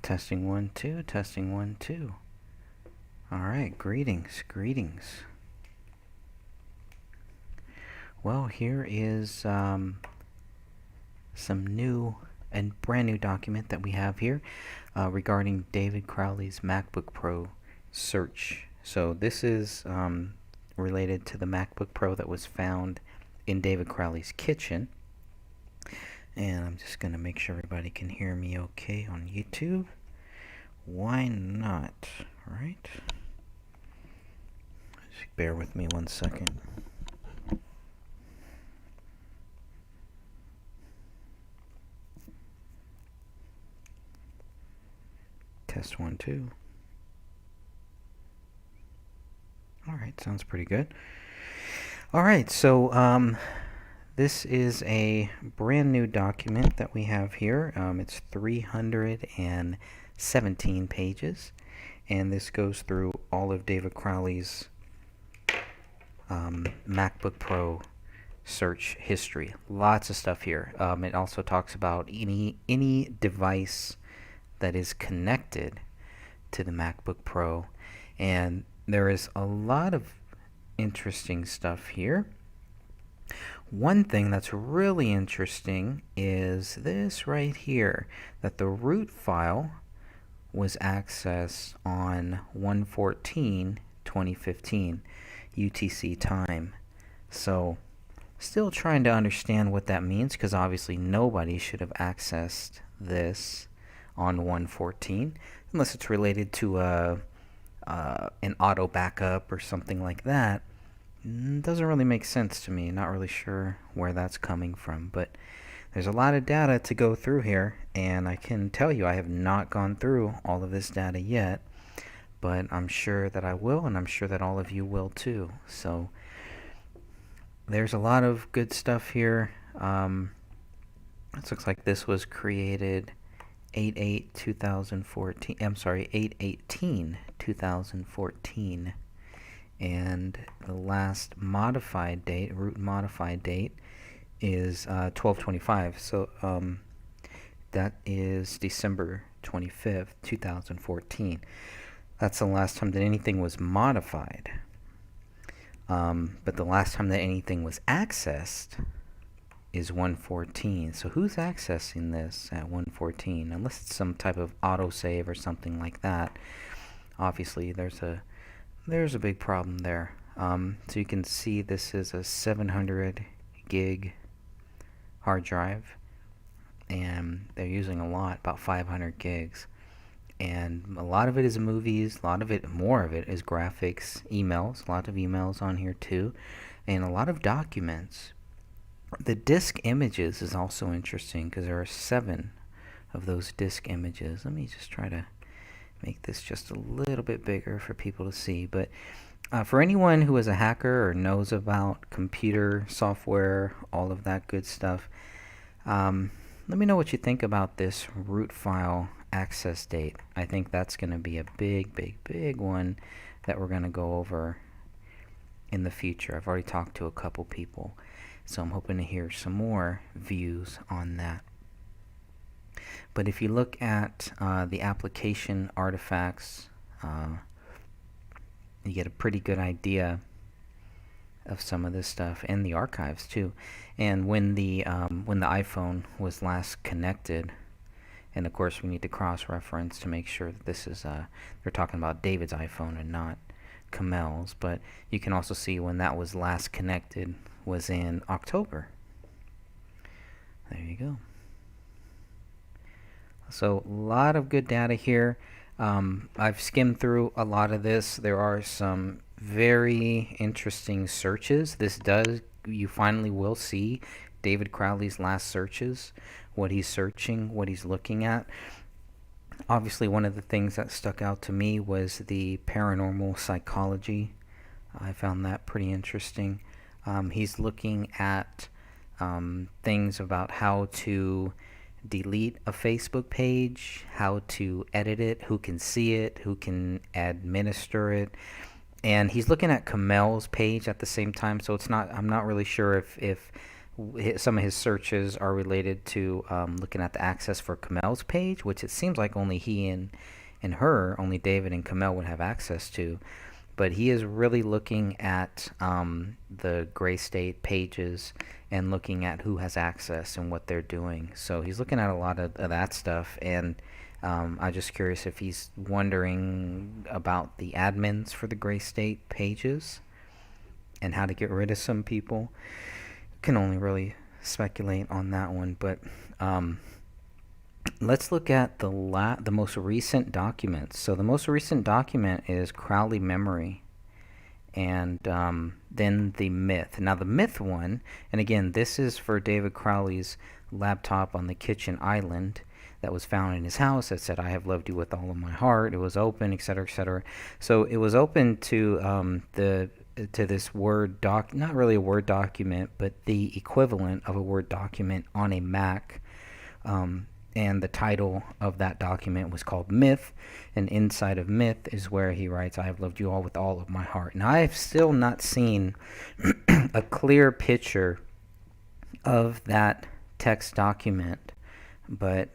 Testing 1 2, testing 1 2. All right, greetings. Well, here is some new and brand new document that we have here regarding David Crowley's MacBook Pro search. So this is related to the MacBook Pro that was found in David Crowley's kitchen. And I'm just going to make sure everybody can hear me okay on YouTube. Why not? All right. Just bear with me 1 second. Test 1 2. All right, sounds pretty good. All right, so this is a brand new document that we have here. It's 317 pages, and this goes through all of David Crowley's MacBook Pro search history. Lots of stuff here. It also talks about any device that is connected to the MacBook Pro, and there is a lot of interesting stuff here. One thing that's really interesting is this right here, that the root file was accessed on 1/14/2015 UTC time. So still trying to understand what that means, because obviously nobody should have accessed this on 1/14 unless it's related to an auto backup or something like that. Doesn't really make sense to me. Not really sure where that's coming from, but there's a lot of data to go through here, and I can tell you I have not gone through all of this data yet, but I'm sure that I will, and I'm sure that all of you will too. So there's a lot of good stuff here. It looks like this was created 8/8/2014. I'm sorry, 8/18/2014. And the last modified date, root modified date, is 12/25. So that is December 25th, 2014. That's the last time that anything was modified. But the last time that anything was accessed is 1/14. So who's accessing this at 1/14? Unless it's some type of autosave or something like that. Obviously, there's a big problem there. So you can see this is a 700 gig hard drive, and they're using a lot, about 500 gigs. And a lot of it is movies, more of it is graphics, emails, a lot of emails on here too, and a lot of documents. The disk images is also interesting because there are 7 of those disk images. Let me just try to make this just a little bit bigger for people to see. But for anyone who is a hacker or knows about computer software, all of that good stuff, let me know what you think about this root file access date. I think that's going to be a big one that we're going to go over in the future. I've already talked to a couple people, so I'm hoping to hear some more views on that. But if you look at the application artifacts, you get a pretty good idea of some of this stuff, and the archives too. And when the iPhone was last connected, and of course we need to cross-reference to make sure that this is they're talking about David's iPhone and not Kamel's. But you can also see when that was last connected was in October. There you go. So a lot of good data here. I've skimmed through a lot of this. There are some very interesting searches. You finally will see David Crowley's last searches, what he's searching, what he's looking at. Obviously, one of the things that stuck out to me was the paranormal psychology. I found that pretty interesting. He's looking at things about how to delete a Facebook page, how to edit it, who can see it, who can administer it. And he's looking at Kamel's page at the same time, so I'm not really sure if some of his searches are related to looking at the access for Kamel's page, which it seems like only he and her, only David and Kamel would have access to. But he is really looking at the Gray State pages and looking at who has access and what they're doing. So he's looking at a lot of that stuff, and I'm just curious if he's wondering about the admins for the Gray State pages and how to get rid of some people. Can only really speculate on that one, but let's look at the most recent documents. So the most recent document is Crowley memory, and then the myth. Now the myth one, and again, this is for David Crowley's laptop on the kitchen island that was found in his house that said, "I have loved you with all of my heart." It was open, etc., etc. So it was open to this Word doc, not really a Word document, but the equivalent of a Word document on a Mac. And the title of that document was called Myth, and inside of Myth is where he writes, "I have loved you all with all of my heart." Now, I have still not seen a clear picture of that text document, but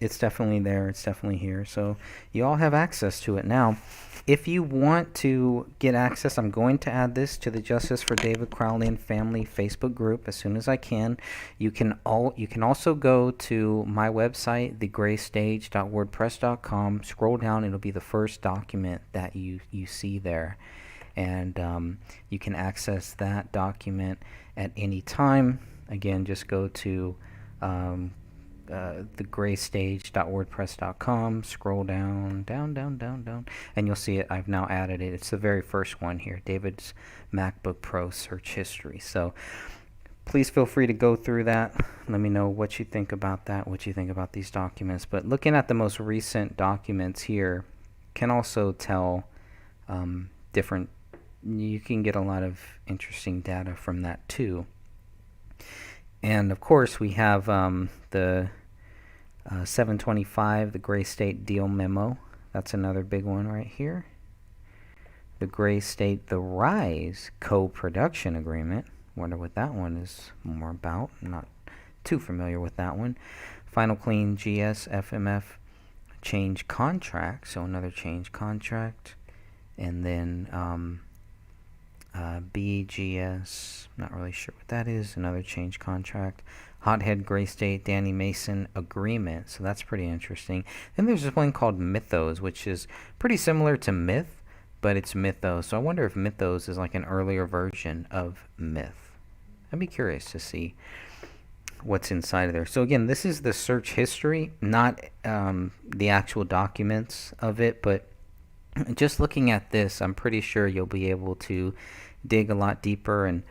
it's definitely there. It's definitely here. So you all have access to it now. If you want to get access, I'm going to add this to the Justice for David Crowley and Family Facebook group as soon as I can. You can also go to my website, thegraystage.wordpress.com. Scroll down, it'll be the first document that you see there, and you can access that document at any time. Again, just go to thegraystage.wordpress.com, scroll down, and you'll see it. I've now added it. It's the very first one here, David's MacBook Pro search history. So please feel free to go through that. Let me know what you think about that, what you think about these documents. But looking at the most recent documents here can also tell different, you can get a lot of interesting data from that too. And of course, we have the 725, the Gray State deal memo. That's another big one right here. The Gray State, the Rise co-production agreement. Wonder what that one is more about. I'm not too familiar with that one. Final Clean GS FMF change contract. So another change contract. And then BGS, not really sure what that is, another change contract. Hothead Gray State Danny Mason agreement, so that's pretty interesting. Then there's this one called Mythos, which is pretty similar to Myth, but it's Mythos. So I wonder if Mythos is like an earlier version of Myth. I'd be curious to see what's inside of there. So again, this is the search history, not the actual documents of it, but just looking at this, I'm pretty sure you'll be able to dig a lot deeper, and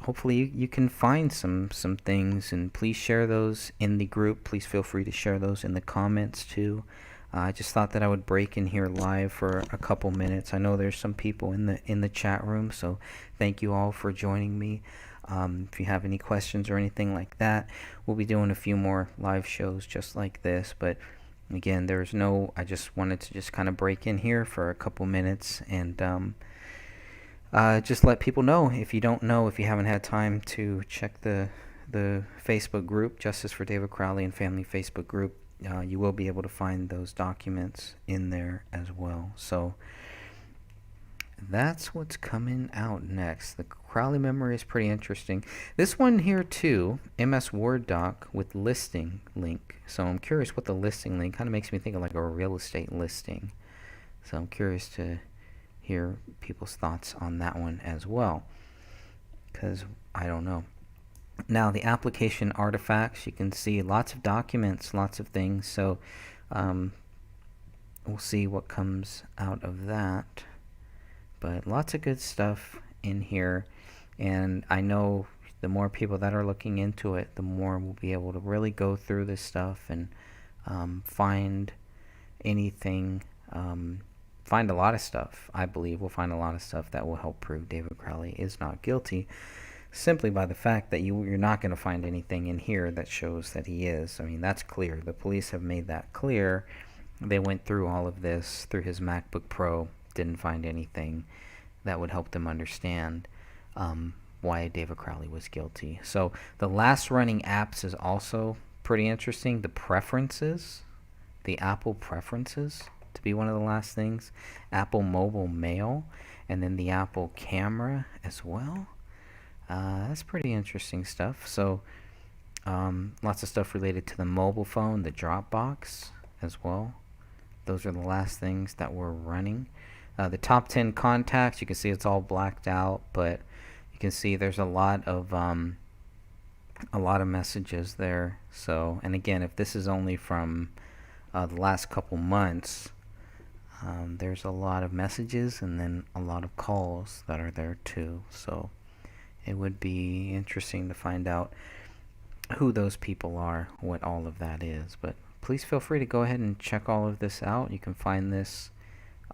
hopefully you can find some things. And please share those in the group. Please feel free to share those in the comments too. I just thought that I would break in here live for a couple minutes. I know there's some people in the chat room, so thank you all for joining me. If you have any questions or anything like that, we'll be doing a few more live shows just like this. But again, I just wanted to just kind of break in here for a couple minutes and just let people know. If you don't know, if you haven't had time to check the Facebook group, Justice for David Crowley and Family Facebook group, you will be able to find those documents in there as well. So that's what's coming out next. The Crowley memory is pretty interesting. This one here too, MS Word doc with listing link. So I'm curious what the listing link kind of makes me think of, like a real estate listing. So I'm curious to hear people's thoughts on that one as well, because I don't know. Now the application artifacts, you can see lots of documents, lots of things. So we'll see what comes out of that. But lots of good stuff in here, and I know the more people that are looking into it, the more we'll be able to really go through this stuff and find anything, find a lot of stuff. I believe we'll find a lot of stuff that will help prove David Crowley is not guilty, simply by the fact that you're not going to find anything in here that shows that he is. I mean, that's clear. The police have made that clear. They went through all of this through his MacBook Pro, didn't find anything that would help them understand why David Crowley was guilty. So the last running apps is also pretty interesting. The preferences, the Apple preferences to be one of the last things, Apple Mobile Mail, and then the Apple Camera as well. That's pretty interesting stuff. So lots of stuff related to the mobile phone, the Dropbox as well. Those are the last things that were running. The top 10 contacts, you can see it's all blacked out, but you can see there's a lot of messages there. So, and again, if this is only from the last couple months, there's a lot of messages and then a lot of calls that are there too. So it would be interesting to find out who those people are, what all of that is. But please feel free to go ahead and check all of this out. You can find this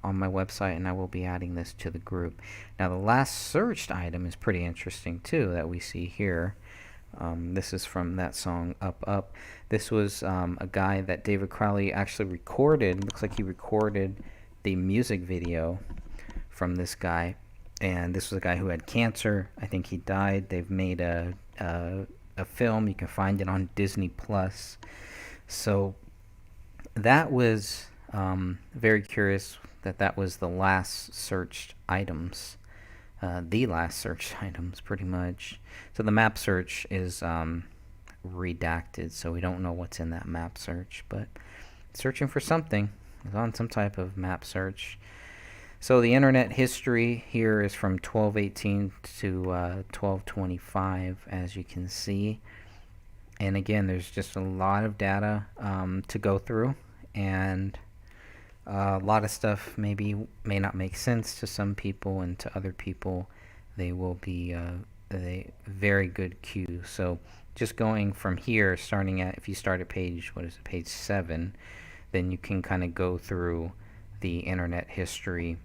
on my website, and I will be adding this to the group. Now, the last searched item is pretty interesting too that we see here. This is from that song Up Up. This was a guy that David Crowley actually recorded. Looks like he recorded the music video from this guy, and this was a guy who had cancer. I think he died. They've made a film. You can find it on Disney Plus. So that was very curious that was the last searched items. The last searched items, pretty much. So the map search is redacted, so we don't know what's in that map search, but searching for something. It's on some type of map search. So the internet history here is from 1218 to 1225, as you can see. And again, there's just a lot of data to go through, and a lot of stuff may not make sense to some people, and to other people they will be a very good cue. So just going from here, starting at, if you start at page 7, then you can kind of go through the internet history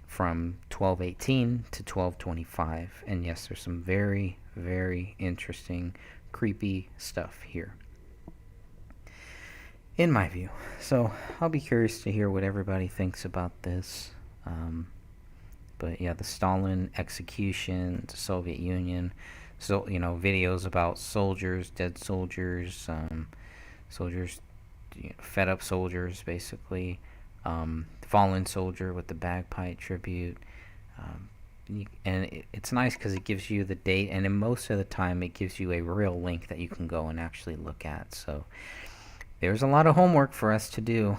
from 1218 to 1225. And yes, there's some very, very interesting, creepy stuff here, in my view. So I'll be curious to hear what everybody thinks about this. But yeah, the Stalin execution, the Soviet Union, so videos about soldiers, dead soldiers, soldiers, fed up soldiers, basically, fallen soldier with the bagpipe tribute. And it's nice because it gives you the date, and in most of the time it gives you a real link that you can go and actually look at. So there's a lot of homework for us to do.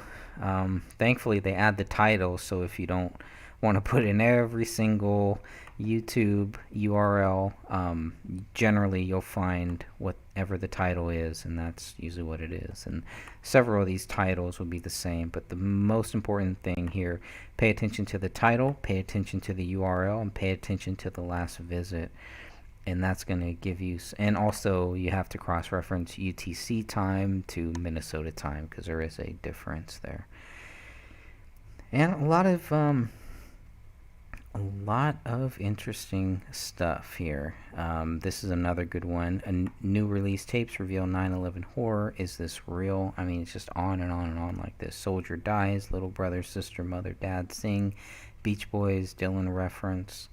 Thankfully, they add the title, so if you don't want to put in every single YouTube URL, generally you'll find whatever the title is, and that's usually what it is. And several of these titles will be the same, but the most important thing here, pay attention to the title, pay attention to the URL, and pay attention to the last visit. And that's going to give you, and also you have to cross-reference UTC time to Minnesota time, because there is a difference there. And a lot of interesting stuff here. This is another good one. New release tapes reveal 9/11 horror. Is this real? I mean, it's just on and on and on like this. Soldier dies, little brother, sister, mother, dad sing, Beach Boys, Dylan reference.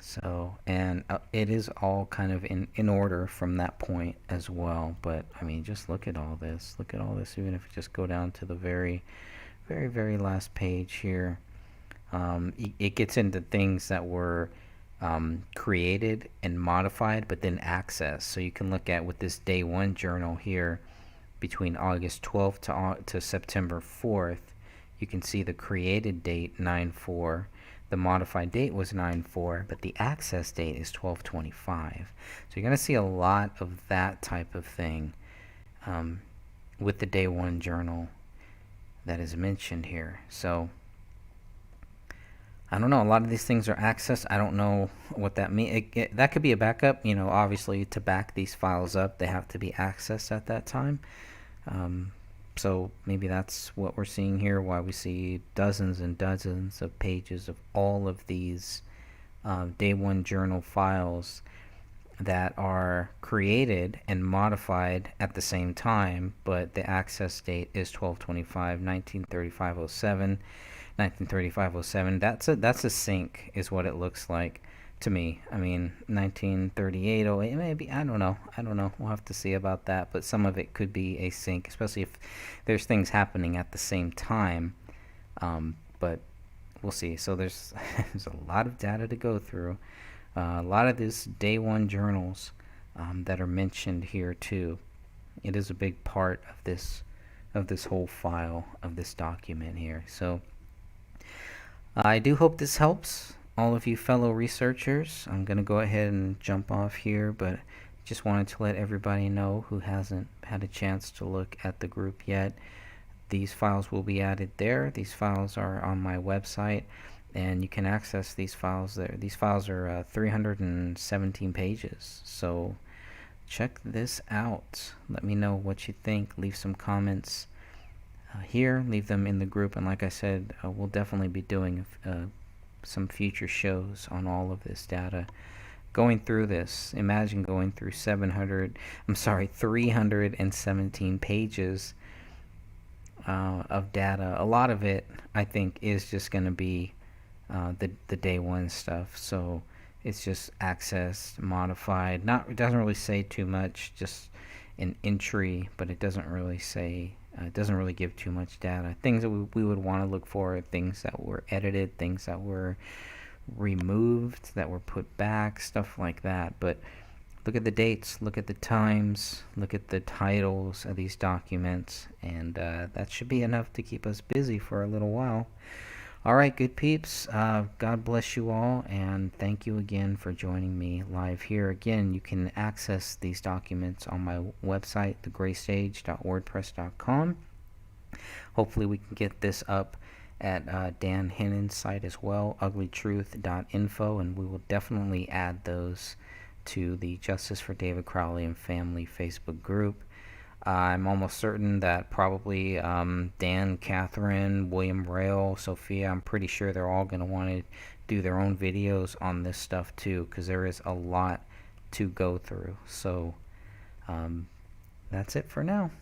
So, and it is all kind of in order from that point as well. But I mean, just look at all this. Look at all this. Even if you just go down to the very, very, very last page here. It gets into things that were created and modified, but then accessed. So you can look at with this day one journal here, between August 12th to September 4th, you can see the created date 9/4. The modified date was 9/4, but the access date is 12/25. So you're going to see a lot of that type of thing with the day one journal that is mentioned here. So I don't know. A lot of these things are accessed. I don't know what that means. That could be a backup. Obviously to back these files up, they have to be accessed at that time. So maybe that's what we're seeing here, why we see dozens and dozens of pages of all of these day one journal files that are created and modified at the same time, but the access date is 12/25, 1935-07. 1935-07. That's a sync is what it looks like. to me. I mean, 1938, oh 08, maybe. I don't know. I don't know. We'll have to see about that. But some of it could be async, especially if there's things happening at the same time. But we'll see. So there's there's a lot of data to go through. A lot of these day one journals that are mentioned here too. It is a big part of this whole file of this document here. So I do hope this helps all of you fellow researchers. I'm going to go ahead and jump off here, but just wanted to let everybody know who hasn't had a chance to look at the group yet. These files will be added there. These files are on my website, and you can access these files there. These files are 317 pages, so check this out. Let me know what you think. Leave some comments here. Leave them in the group, and like I said, we'll definitely be doing some future shows on all of this data. Going through this, imagine going through 317 pages of data. A lot of it, I think, is just going to be the day one stuff. So it's just accessed, modified. It doesn't really say too much. Just an entry, but it doesn't really say. It doesn't really give too much data. Things that we would want to look for are things that were edited, things that were removed, that were put back, stuff like that. But look at the dates, look at the times, look at the titles of these documents, and that should be enough to keep us busy for a little while. Alright, good peeps, God bless you all, and thank you again for joining me live here. Again, you can access these documents on my website, thegraystage.wordpress.com. Hopefully we can get this up at Dan Hennon's site as well, uglytruth.info, and we will definitely add those to the Justice for David Crowley and Family Facebook group. I'm almost certain that probably Dan, Catherine, William Rail, Sophia, I'm pretty sure they're all going to want to do their own videos on this stuff too, because there is a lot to go through. So that's it for now.